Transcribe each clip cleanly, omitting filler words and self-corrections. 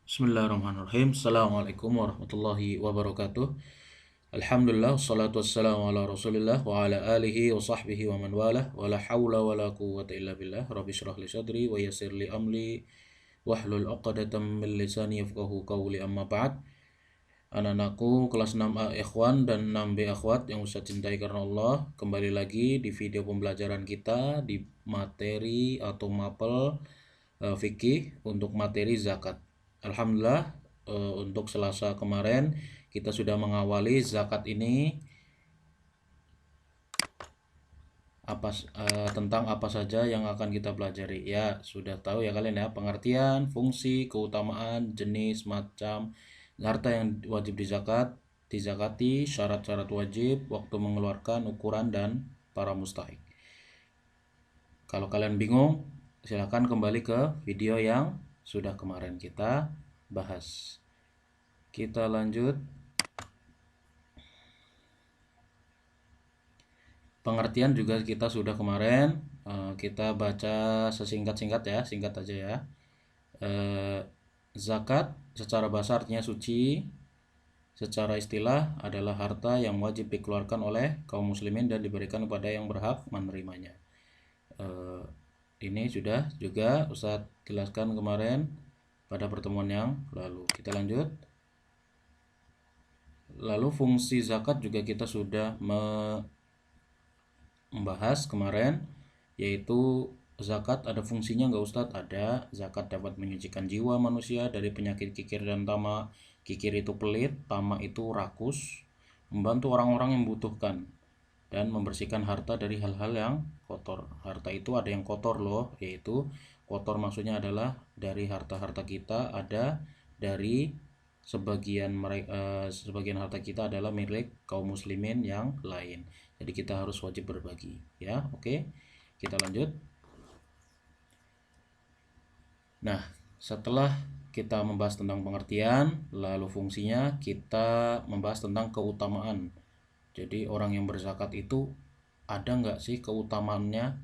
Bismillahirrahmanirrahim. Assalamualaikum warahmatullahi wabarakatuh. Alhamdulillah, wassalatu wassalamu ala rasulillah wa ala alihi wa sahbihi wa man walah wa la hawla wa la quwwata illa billah. Rabbi syrah li sadri wa yassir li amli wahlul 'uqdatam min lisani yafqahu qawli, amma ba'd. Anak-anakku kelas 6A ikhwan dan 6B akhwat yang saya cintai karena Allah, kembali lagi di video pembelajaran kita di materi atau mapel fikih untuk materi zakat. Alhamdulillah, untuk Selasa kemarin kita sudah mengawali zakat ini tentang apa saja yang akan kita pelajari. Ya, sudah tahu ya kalian ya, pengertian, fungsi, keutamaan, jenis, macam harta yang wajib dizakati, syarat-syarat wajib, waktu mengeluarkan, ukuran, dan para mustahik. Kalau kalian bingung, silakan kembali ke video yang sudah kemarin kita bahas. Kita lanjut. Pengertian juga kita sudah kemarin. Kita baca sesingkat-singkat ya, singkat aja ya. Zakat secara bahasa artinya suci. Secara istilah adalah harta yang wajib dikeluarkan oleh kaum muslimin dan diberikan kepada yang berhak menerimanya. Ini sudah juga Ustadz jelaskan kemarin pada pertemuan yang lalu. Kita lanjut. Lalu fungsi zakat juga kita sudah membahas kemarin, yaitu zakat ada fungsinya nggak Ustadz? Ada. Zakat dapat menyucikan jiwa manusia dari penyakit kikir dan tamak. Kikir itu pelit, tamak itu rakus, membantu orang-orang yang membutuhkan, dan membersihkan harta dari hal-hal yang kotor. Harta itu ada yang kotor loh, yaitu kotor maksudnya adalah dari harta-harta kita, ada dari sebagian harta kita adalah milik kaum muslimin yang lain. Jadi kita harus wajib berbagi ya. Oke, kita lanjut. Nah, setelah kita membahas tentang pengertian lalu fungsinya, kita membahas tentang keutamaan. Jadi orang yang berzakat itu ada nggak sih keutamaannya?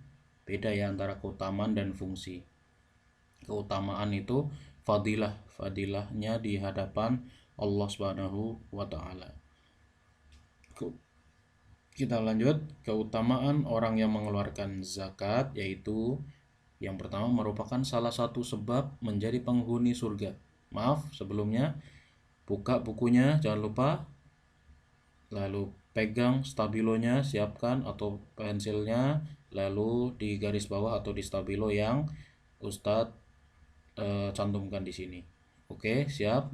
Beda ya antara keutamaan dan fungsi. Keutamaan itu fadilahnya di hadapan Allah Subhanahu wa taala. Kita lanjut. Keutamaan orang yang mengeluarkan zakat yaitu yang pertama merupakan salah satu sebab menjadi penghuni surga. Maaf sebelumnya, buka bukunya jangan lupa, lalu pegang stabilonya, siapkan atau pensilnya, lalu di garis bawah atau di stabilo yang Ustadz cantumkan di sini. Oke, siap.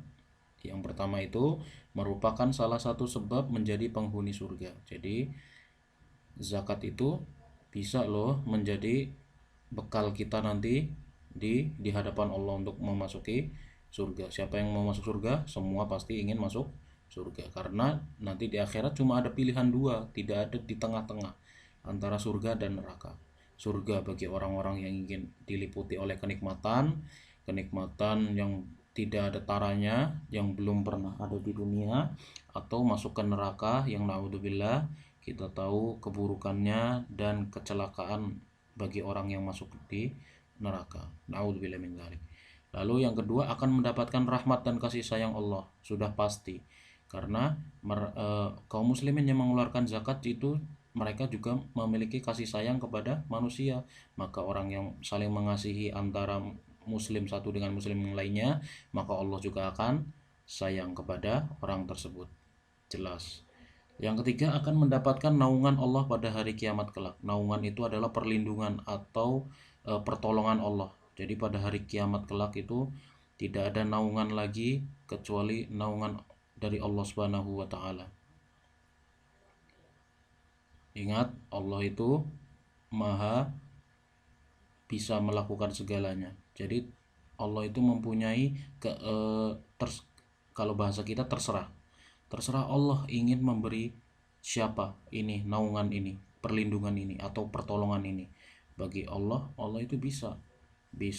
Yang pertama itu merupakan salah satu sebab menjadi penghuni surga. Jadi zakat itu bisa loh menjadi bekal kita nanti di hadapan Allah untuk memasuki surga. Siapa yang mau masuk surga? Semua pasti ingin masuk surga, karena nanti di akhirat cuma ada pilihan dua, tidak ada di tengah-tengah antara surga dan neraka. Surga bagi orang-orang yang ingin diliputi oleh kenikmatan yang tidak ada taranya, yang belum pernah ada di dunia, atau masuk ke neraka yang naudzubillah kita tahu keburukannya dan kecelakaan bagi orang yang masuk di neraka. Naudzubillah min dzalik. Lalu yang kedua akan mendapatkan rahmat dan kasih sayang Allah, sudah pasti. Karena kaum muslimin yang mengeluarkan zakat itu mereka juga memiliki kasih sayang kepada manusia. Maka orang yang saling mengasihi antara muslim satu dengan muslim yang lainnya, maka Allah juga akan sayang kepada orang tersebut. Jelas. Yang ketiga akan mendapatkan naungan Allah pada hari kiamat kelak. Naungan itu adalah perlindungan atau pertolongan Allah. Jadi pada hari kiamat kelak itu tidak ada naungan lagi kecuali naungan dari Allah Subhanahu wa taala. Ingat, Allah itu maha bisa melakukan segalanya. Jadi Allah itu mempunyai kalau bahasa kita terserah Allah ingin memberi siapa ini naungan ini, perlindungan ini atau pertolongan ini. Bagi Allah itu bisa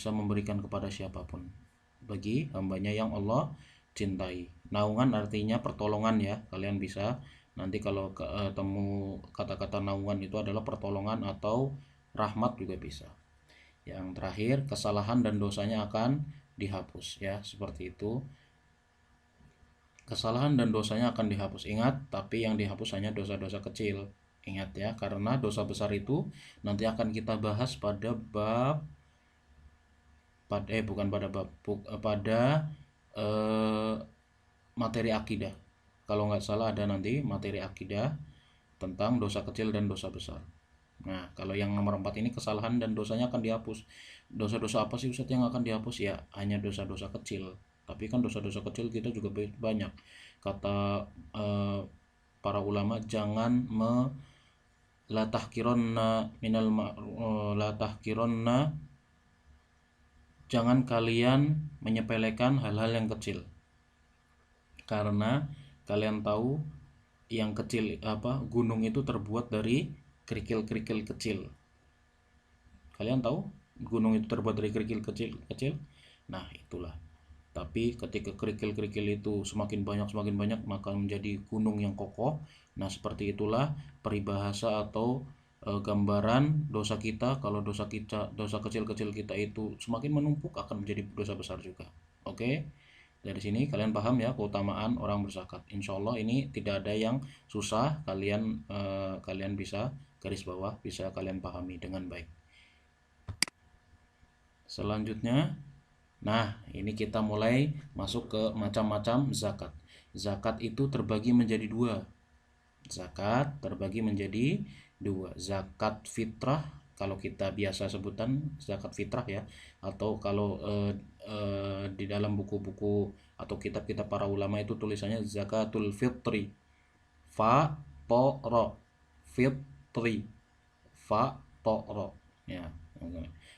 memberikan kepada siapapun bagi hambanya yang Allah cintai. Naungan artinya pertolongan ya, kalian bisa nanti kalau ketemu kata-kata naungan itu adalah pertolongan atau rahmat juga bisa. Yang terakhir, kesalahan dan dosanya akan dihapus ya, seperti itu. Kesalahan dan dosanya akan dihapus. Ingat, tapi yang dihapus hanya dosa-dosa kecil. Ingat ya, karena dosa besar itu nanti akan kita bahas pada bab bukan pada bab pada eh, materi akidah. Kalau nggak salah ada nanti materi akidah tentang dosa kecil dan dosa besar. Nah, kalau yang nomor 4 ini kesalahan dan dosanya akan dihapus. Dosa-dosa apa sih Ustadz yang akan dihapus? Ya, hanya dosa-dosa kecil. Tapi kan dosa-dosa kecil kita juga banyak. Kata para ulama, jangan la tahkironna minal la tahkironna, jangan kalian menyepelekan hal-hal yang kecil. Karena kalian tahu yang kecil gunung itu terbuat dari kerikil-kerikil kecil. Kalian tahu gunung itu terbuat dari kerikil kecil-kecil? Nah, itulah. Tapi ketika kerikil-kerikil itu semakin banyak maka menjadi gunung yang kokoh. Nah, seperti itulah peribahasa atau gambaran dosa kita. Kalau dosa kecil-kecil kita itu semakin menumpuk akan menjadi dosa besar juga. Oke? Dari sini kalian paham ya keutamaan orang berzakat. Insya Allah ini tidak ada yang susah, kalian bisa garis bawah, bisa kalian pahami dengan baik. Selanjutnya, nah ini kita mulai masuk ke macam-macam zakat. Zakat itu terbagi menjadi dua. Zakat terbagi menjadi dua. Zakat fitrah, kalau kita biasa sebutan zakat fitrah ya, atau kalau di dalam buku-buku atau kitab-kitab para ulama itu tulisannya zakatul fitri. Fa to ro, fitri, fa to ro ya.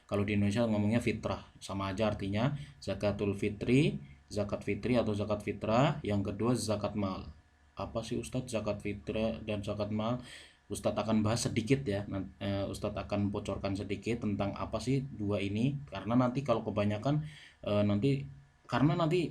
Kalau di Indonesia ngomongnya fitrah, sama aja artinya. Zakatul fitri, zakat fitri atau zakat fitrah. Yang kedua zakat mal. Apa sih Ustadz zakat fitrah dan zakat mal? Ustadz akan bahas sedikit ya. Ustadz akan bocorkan sedikit tentang apa sih dua ini, karena nanti kalau kebanyakan nanti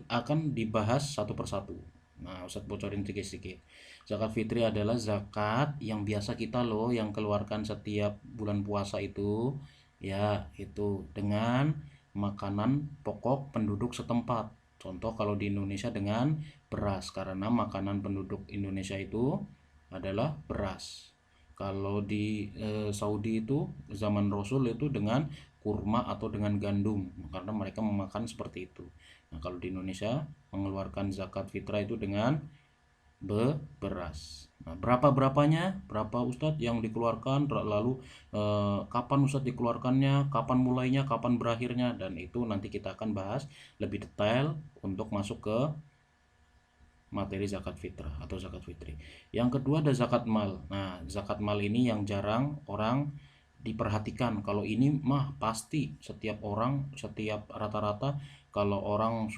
akan dibahas satu persatu. Nah, Ustadz bocorin sedikit-sedikit. Zakat fitri adalah zakat yang biasa kita loh yang keluarkan setiap bulan puasa itu. Ya, itu dengan makanan pokok penduduk setempat. Contoh kalau di Indonesia dengan beras, karena makanan penduduk Indonesia itu adalah beras. Kalau di Saudi itu zaman Rasul itu dengan kurma atau dengan gandum, karena mereka memakan seperti itu. Nah, kalau di Indonesia mengeluarkan zakat fitrah itu dengan beras. Nah, berapanya? Berapa Ustadz yang dikeluarkan? Lalu kapan Ustadz dikeluarkannya? Kapan mulainya? Kapan berakhirnya? Dan itu nanti kita akan bahas lebih detail untuk masuk ke materi zakat fitrah atau zakat fitri. Yang kedua ada zakat mal. Nah, zakat mal ini yang jarang orang diperhatikan. Kalau ini mah pasti setiap orang, setiap rata-rata kalau orang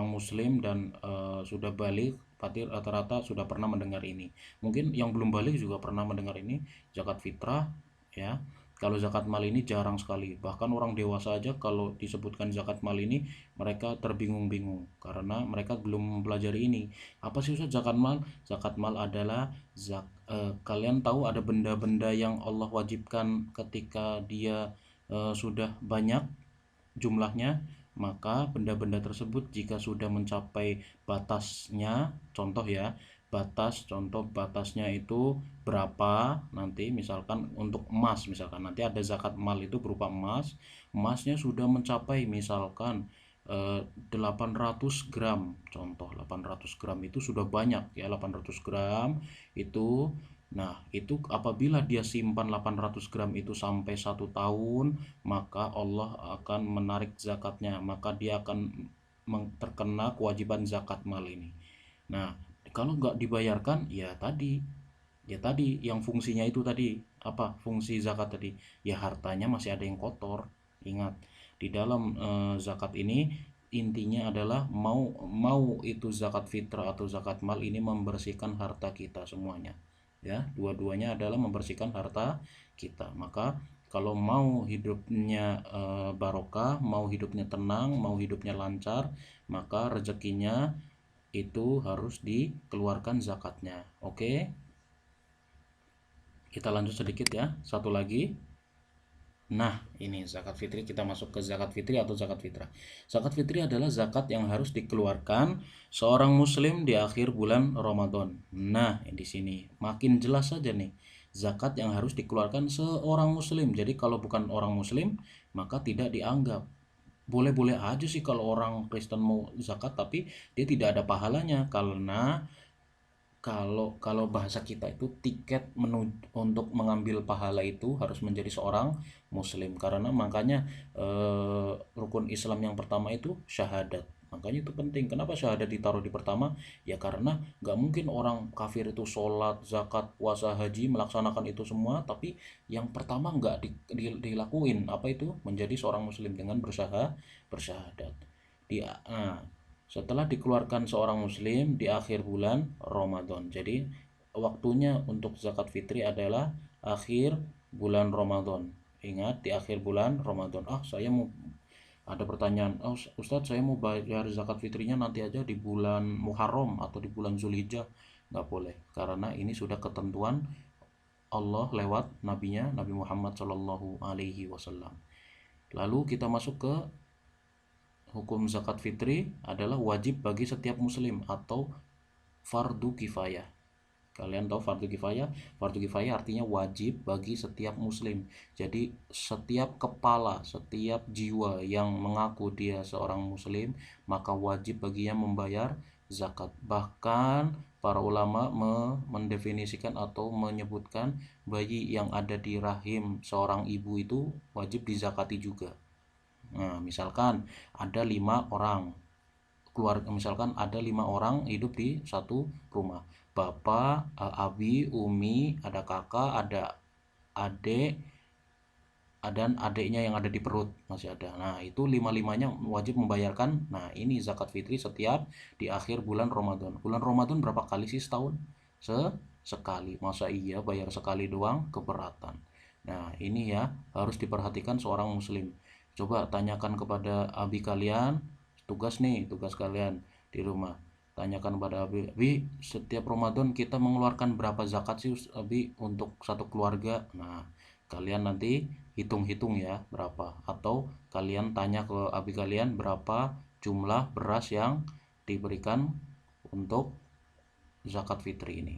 muslim dan sudah balik, pasti rata-rata sudah pernah mendengar ini. Mungkin yang belum balik juga pernah mendengar ini, zakat fitrah ya. Kalau zakat mal ini jarang sekali. Bahkan orang dewasa aja kalau disebutkan zakat mal ini mereka terbingung-bingung karena mereka belum mempelajari ini. Apa sih Ustaz zakat mal? Zakat mal adalah kalian tahu ada benda-benda yang Allah wajibkan ketika dia sudah banyak jumlahnya, maka benda-benda tersebut jika sudah mencapai batasnya, contoh ya, batasnya itu berapa, nanti misalkan untuk emas, misalkan nanti ada zakat mal itu berupa emasnya sudah mencapai misalkan 800 gram, contoh 800 gram itu sudah banyak ya, 800 gram itu. Nah, itu apabila dia simpan 800 gram itu sampai 1 tahun, maka Allah akan menarik zakatnya, maka dia akan terkena kewajiban zakat mal ini. Nah, kalau nggak dibayarkan, ya tadi yang fungsinya itu tadi, apa fungsi zakat tadi? Ya hartanya masih ada yang kotor. Ingat, di dalam zakat ini intinya adalah mau itu zakat fitrah atau zakat mal ini membersihkan harta kita semuanya. Ya, dua-duanya adalah membersihkan harta kita. Maka kalau mau hidupnya barokah, mau hidupnya tenang, mau hidupnya lancar, maka rezekinya itu harus dikeluarkan zakatnya. Oke, kita lanjut sedikit ya. Satu lagi, Nah, ini zakat fitri, kita masuk ke zakat fitri atau zakat fitrah. Zakat fitri adalah zakat yang harus dikeluarkan seorang muslim di akhir bulan Ramadan. Nah, di sini makin jelas saja nih. Zakat yang harus dikeluarkan seorang muslim. Jadi kalau bukan orang muslim, maka tidak dianggap. Boleh-boleh aja sih kalau orang Kristen mau zakat, tapi dia tidak ada pahalanya karena kalau kalau bahasa kita itu tiket untuk mengambil pahala itu harus menjadi seorang muslim, karena makanya rukun Islam yang pertama itu syahadat. Makanya itu penting. Kenapa syahadat ditaruh di pertama? Ya karena nggak mungkin orang kafir itu sholat, zakat, puasa, haji, melaksanakan itu semua, tapi yang pertama nggak dilakuin. Apa itu? Menjadi seorang muslim dengan bersyahadat. Nah, setelah dikeluarkan seorang muslim di akhir bulan Ramadan. Jadi waktunya untuk zakat fitri adalah akhir bulan Ramadan. Ingat, di akhir bulan Ramadan. Saya mau ada pertanyaan, Ustadz, saya mau bayar zakat fitrinya nanti aja di bulan Muharram atau di bulan Zulhijjah. Nggak boleh, karena ini sudah ketentuan Allah lewat nabinya, Nabi Muhammad Shallallahu Alaihi Wasallam. Lalu kita masuk ke hukum zakat fitri adalah wajib bagi setiap muslim atau fardu kifayah. Kalian tahu fardu kifayah? Fardu kifayah artinya wajib bagi setiap muslim. Jadi setiap kepala, setiap jiwa yang mengaku dia seorang muslim, maka wajib baginya membayar zakat. Bahkan para ulama mendefinisikan atau menyebutkan bayi yang ada di rahim seorang ibu itu wajib dizakati juga. Nah, misalkan ada 5 orang keluarga, misalkan ada 5 orang hidup di satu rumah, bapak, abi, umi, ada kakak, ada adik, dan adiknya yang ada di perut masih ada. Nah, itu lima-limanya wajib membayarkan. Nah, ini zakat fitri setiap di akhir bulan Ramadan. Bulan Ramadan berapa kali sih setahun? Sekali. Masa iya bayar sekali doang? Keberatan. Nah, ini ya harus diperhatikan seorang muslim. Coba tanyakan kepada abi kalian, tugas kalian di rumah. Tanyakan kepada abi, abi, setiap Ramadan kita mengeluarkan berapa zakat sih abi untuk satu keluarga? Nah, kalian nanti hitung-hitung ya berapa, atau kalian tanya ke abi kalian berapa jumlah beras yang diberikan untuk zakat fitri ini.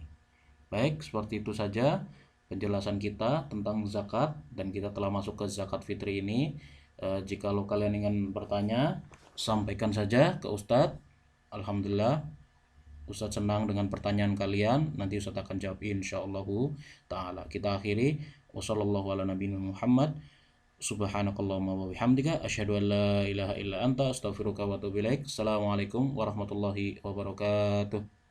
Baik, seperti itu saja penjelasan kita tentang zakat, dan kita telah masuk ke zakat fitri ini. Jika kalian ingin bertanya, sampaikan saja ke Ustadz. Alhamdulillah, Ustadz senang dengan pertanyaan kalian. Nanti Ustadz akan jawab insyaallah ta'ala. Kita akhiri. Wassallallahu ala nabiyina Muhammad. Subhanakallahumma wa bihamdika asyhadu an la ilaha illa anta astaghfiruka wa atubu ilaik. Assalamualaikum warahmatullahi wabarakatuh.